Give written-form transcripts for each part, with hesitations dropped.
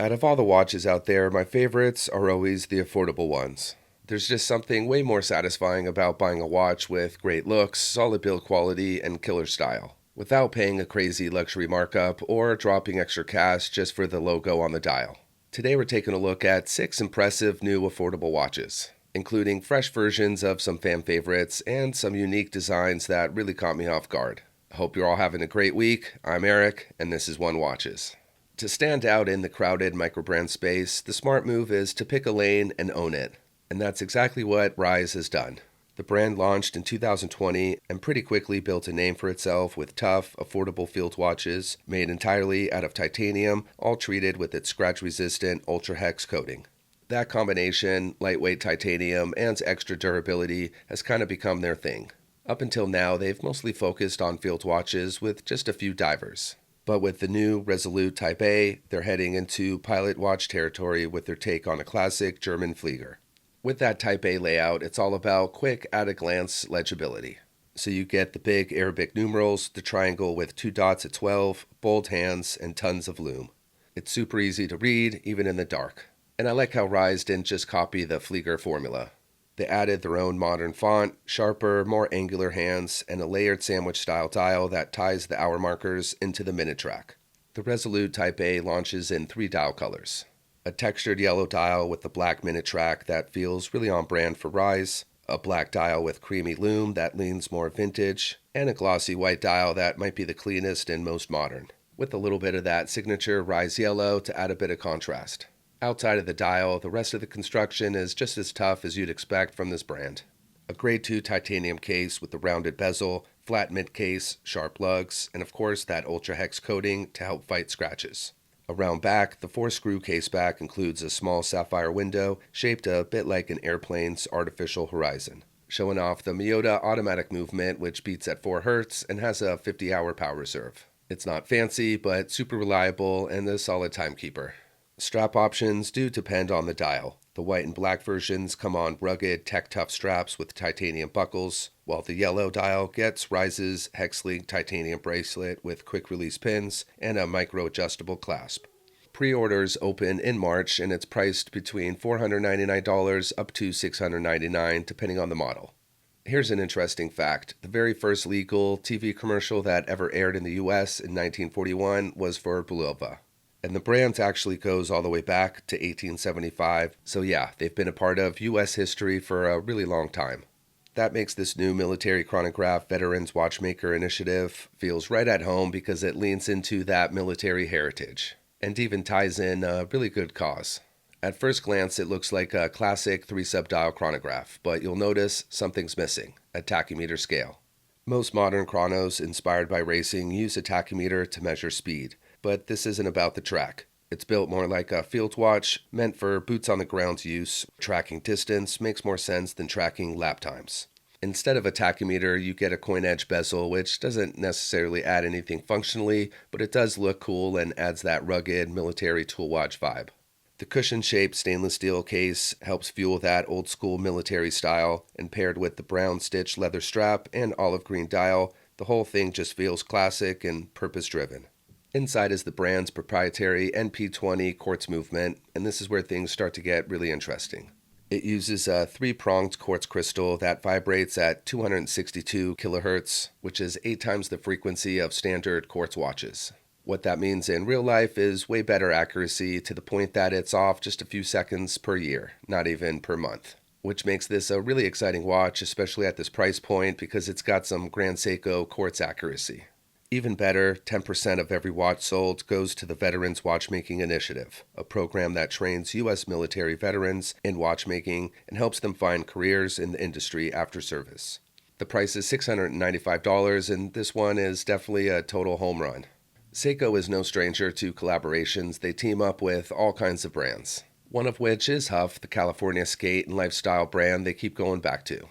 Out of all the watches out there, my favorites are always the affordable ones. There's just something way more satisfying about buying a watch with great looks, solid build quality, and killer style, without paying a crazy luxury markup or dropping extra cash just for the logo on the dial. Today we're taking a look at 6 impressive new affordable watches, including fresh versions of some fan favorites and some unique designs that really caught me off guard. I hope you're all having a great week. I'm Eric, and this is One Watches. To stand out in the crowded microbrand space, the smart move is to pick a lane and own it. And that's exactly what RZE has done. The brand launched in 2020 and pretty quickly built a name for itself with tough, affordable field watches made entirely out of titanium, all treated with its scratch-resistant ultra-hex coating. That combination, lightweight titanium and extra durability, has kind of become their thing. Up until now, they've mostly focused on field watches with just a few divers. But with the new Resolute Type A, they're heading into pilot watch territory with their take on a classic German Flieger. With that Type A layout, it's all about quick at-a-glance legibility. So you get the big Arabic numerals, the triangle with 2 dots at 12, bold hands, and tons of lume. It's super easy to read, even in the dark. And I like how RZE didn't just copy the Flieger formula. They added their own modern font, sharper, more angular hands, and a layered sandwich-style dial that ties the hour markers into the minute track. The Resolute Type A launches in 3 dial colors. A textured yellow dial with the black minute track that feels really on brand for RZE, a black dial with creamy lume that leans more vintage, and a glossy white dial that might be the cleanest and most modern, with a little bit of that signature RZE yellow to add a bit of contrast. Outside of the dial, the rest of the construction is just as tough as you'd expect from this brand. A grade 2 titanium case with the rounded bezel, flat mid case, sharp lugs, and of course that ultra hex coating to help fight scratches. Around back, the 4-screw case back includes a small sapphire window shaped a bit like an airplane's artificial horizon, showing off the Miyota automatic movement, which beats at 4 Hz and has a 50-hour power reserve. It's not fancy, but super reliable and a solid timekeeper. Strap options do depend on the dial. The white and black versions come on rugged, tech-tough straps with titanium buckles, while the yellow dial gets RZE's hex-linked titanium bracelet with quick-release pins and a micro-adjustable clasp. Pre-orders open in March, and it's priced between $499 up to $699, depending on the model. Here's an interesting fact. The very first legal TV commercial that ever aired in the US in 1941 was for Bulova. And the brand actually goes all the way back to 1875, so yeah, they've been a part of U.S. history for a really long time. That makes this new military chronograph Veterans Watchmaker initiative feels right at home because it leans into that military heritage, and even ties in a really good cause. At first glance, it looks like a classic 3-sub-dial chronograph, but you'll notice something's missing, a tachymeter scale. Most modern chronos inspired by racing use a tachymeter to measure speed, but this isn't about the track. It's built more like a field watch, meant for boots-on-the-ground use. Tracking distance makes more sense than tracking lap times. Instead of a tachymeter, you get a coin-edge bezel, which doesn't necessarily add anything functionally, but it does look cool and adds that rugged military tool watch vibe. The cushion-shaped stainless steel case helps fuel that old-school military style, and paired with the brown stitched leather strap and olive green dial, the whole thing just feels classic and purpose-driven. Inside is the brand's proprietary NP20 quartz movement, and this is where things start to get really interesting. It uses a 3-pronged quartz crystal that vibrates at 262 kHz, which is 8 times the frequency of standard quartz watches. What that means in real life is way better accuracy, to the point that it's off just a few seconds per year, not even per month. Which makes this a really exciting watch, especially at this price point, because it's got some Grand Seiko quartz accuracy. Even better, 10% of every watch sold goes to the Veterans Watchmaking Initiative, a program that trains U.S. military veterans in watchmaking and helps them find careers in the industry after service. The price is $695, and this one is definitely a total home run. Seiko is no stranger to collaborations. They team up with all kinds of brands, one of which is Huf, the California skate and lifestyle brand they keep going back to.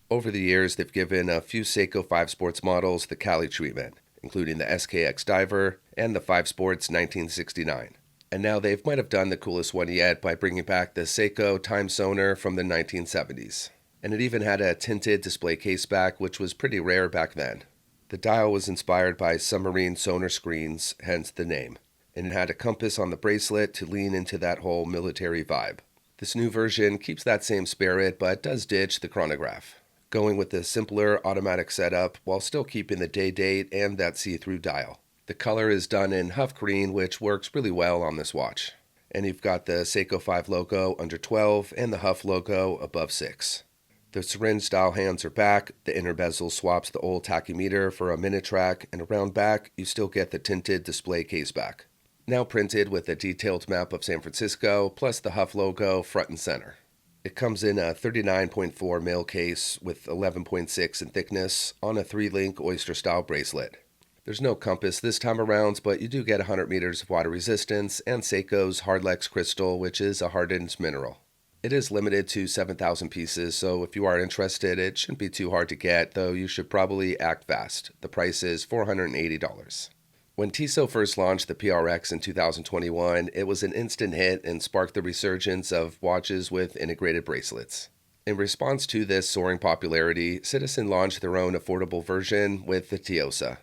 Over the years, they've given a few Seiko 5 Sports models the Cali treatment, including the SKX Diver and the 5 Sports 1969. And now they might have done the coolest one yet by bringing back the Seiko Time Sonar from the 1970s. And it even had a tinted display case back, which was pretty rare back then. The dial was inspired by submarine sonar screens, hence the name. and it had a compass on the bracelet to lean into that whole military vibe. This new version keeps that same spirit but does ditch the chronograph, going with the simpler automatic setup while still keeping the day date and that see-through dial. The color is done in Huf green, which works really well on this watch. And you've got the Seiko 5 logo under 12 and the Huf logo above 6. The syringe style hands are back, the inner bezel swaps the old tachymeter for a minute track, and around back you still get the tinted display case back. Now printed with a detailed map of San Francisco, plus the Huf logo front and center. It comes in a 39.4 mil case with 11.6 in thickness on a 3-link oyster-style bracelet. There's no compass this time around, but you do get 100 meters of water resistance and Seiko's Hardlex crystal, which is a hardened mineral. It is limited to 7,000 pieces, so if you are interested, it shouldn't be too hard to get, though you should probably act fast. The price is $480. When Tissot first launched the PRX in 2021, it was an instant hit and sparked the resurgence of watches with integrated bracelets. In response to this soaring popularity, Citizen launched their own affordable version with the Tsuyosa.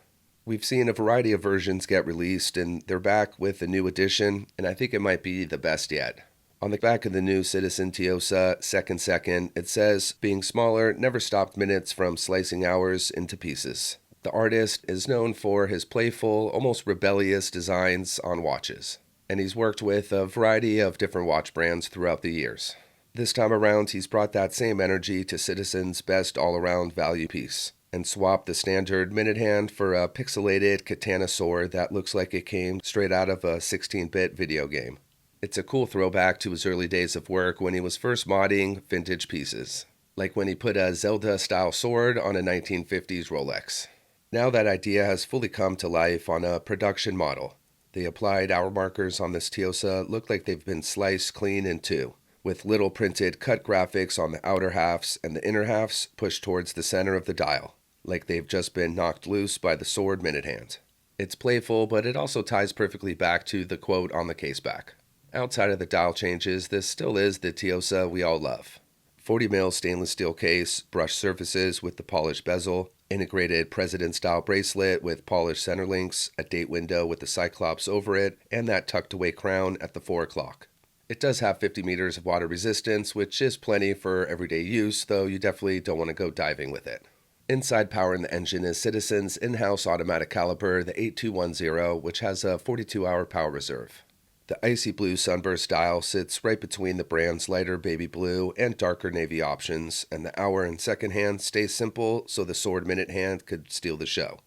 We've seen a variety of versions get released, and they're back with a new edition, and I think it might be the best yet. On the back of the new Citizen Tsuyosa second, it says, "Being smaller never stopped minutes from slicing hours into pieces." The artist is known for his playful, almost rebellious designs on watches, and he's worked with a variety of different watch brands throughout the years. This time around, he's brought that same energy to Citizen's best all-around value piece, and swapped the standard minute hand for a pixelated katana sword that looks like it came straight out of a 16-bit video game. It's a cool throwback to his early days of work when he was first modding vintage pieces, like when he put a Zelda-style sword on a 1950s Rolex. Now that idea has fully come to life on a production model. The applied hour markers on this Tsuyosa look like they've been sliced clean in two, with little printed cut graphics on the outer halves and the inner halves pushed towards the center of the dial, like they've just been knocked loose by the sword minute hand. It's playful, but it also ties perfectly back to the quote on the case back. Outside of the dial changes, this still is the Tsuyosa we all love. 40 mil stainless steel case, brushed surfaces with the polished bezel, integrated president-style bracelet with polished center links, a date window with the cyclops over it, and that tucked-away crown at the 4 o'clock. It does have 50 meters of water resistance, which is plenty for everyday use, though you definitely don't want to go diving with it. Inside powering the engine is Citizen's in-house automatic caliper, the 8210, which has a 42-hour power reserve. The icy blue sunburst dial sits right between the brand's lighter baby blue and darker navy options, and the hour and second hand stays simple so the sword minute hand could steal the show.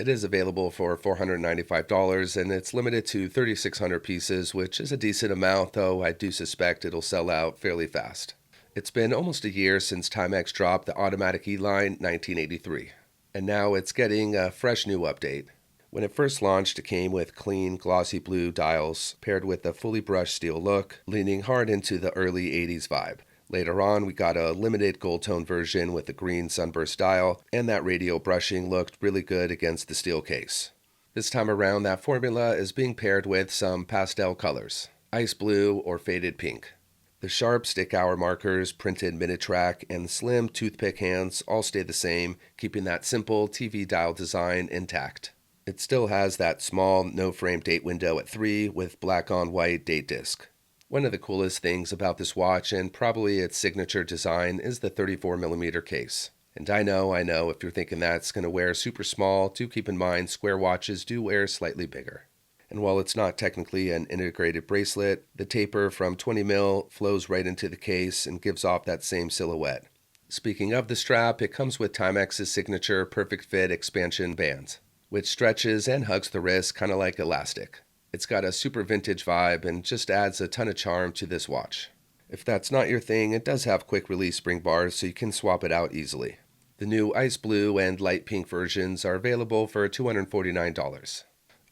It is available for $495, and it's limited to 3,600 pieces, which is a decent amount, though I do suspect it'll sell out fairly fast. It's been almost a year since Timex dropped the Automatic E-Line 1983, and now it's getting a fresh new update. When it first launched, it came with clean, glossy blue dials, paired with a fully brushed steel look, leaning hard into the early 80s vibe. Later on, we got a limited gold tone version with a green sunburst dial, and that radial brushing looked really good against the steel case. This time around, that formula is being paired with some pastel colors, ice blue or faded pink. The sharp stick hour markers, printed minute track, and slim toothpick hands all stay the same, keeping that simple TV dial design intact. It still has that small, no-frame date window at 3 with black-on-white date disc. One of the coolest things about this watch, and probably its signature design, is the 34mm case. And I know, if you're thinking that's going to wear super small, do keep in mind square watches do wear slightly bigger. And while it's not technically an integrated bracelet, the taper from 20mm flows right into the case and gives off that same silhouette. Speaking of the strap, it comes with Timex's signature Perfect Fit expansion band, which stretches and hugs the wrist kind of like elastic. It's got a super vintage vibe and just adds a ton of charm to this watch. If that's not your thing, it does have quick release spring bars so you can swap it out easily. The new ice blue and light pink versions are available for $249.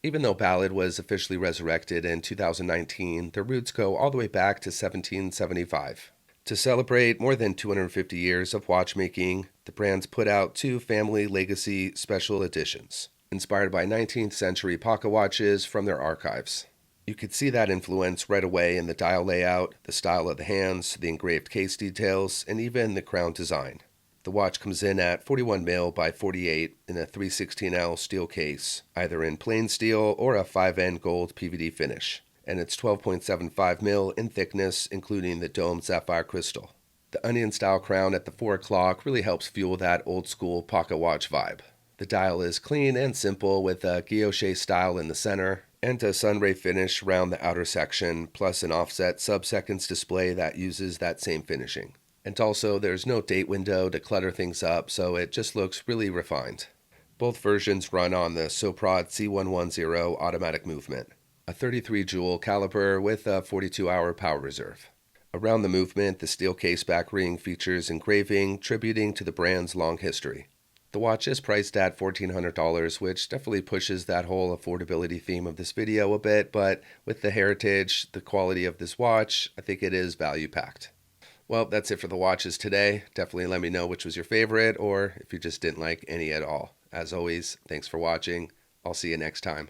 Even though Ballad was officially resurrected in 2019, their roots go all the way back to 1775. To celebrate more than 250 years of watchmaking, the brands put out 2 family legacy special editions, inspired by 19th century pocket watches from their archives. You could see that influence right away in the dial layout, the style of the hands, the engraved case details, and even the crown design. The watch comes in at 41mm by 48 in a 316L steel case, either in plain steel or a 5N gold PVD finish, and it's 12.75mm in thickness, including the domed sapphire crystal. The onion-style crown at the 4 o'clock really helps fuel that old-school pocket watch vibe. The dial is clean and simple with a guilloche style in the center and a sunray finish around the outer section, plus an offset sub-seconds display that uses that same finishing. And also, there's no date window to clutter things up, so it just looks really refined. Both versions run on the Soprod C110 automatic movement, a 33 jewel caliber with a 42-hour power reserve. Around the movement, the steel case back ring features engraving tributing to the brand's long history. The watch is priced at $1,400, which definitely pushes that whole affordability theme of this video a bit, but with the heritage, the quality of this watch, I think it is value-packed. Well, that's it for the watches today. Definitely let me know which was your favorite, or if you just didn't like any at all. As always, thanks for watching. I'll see you next time.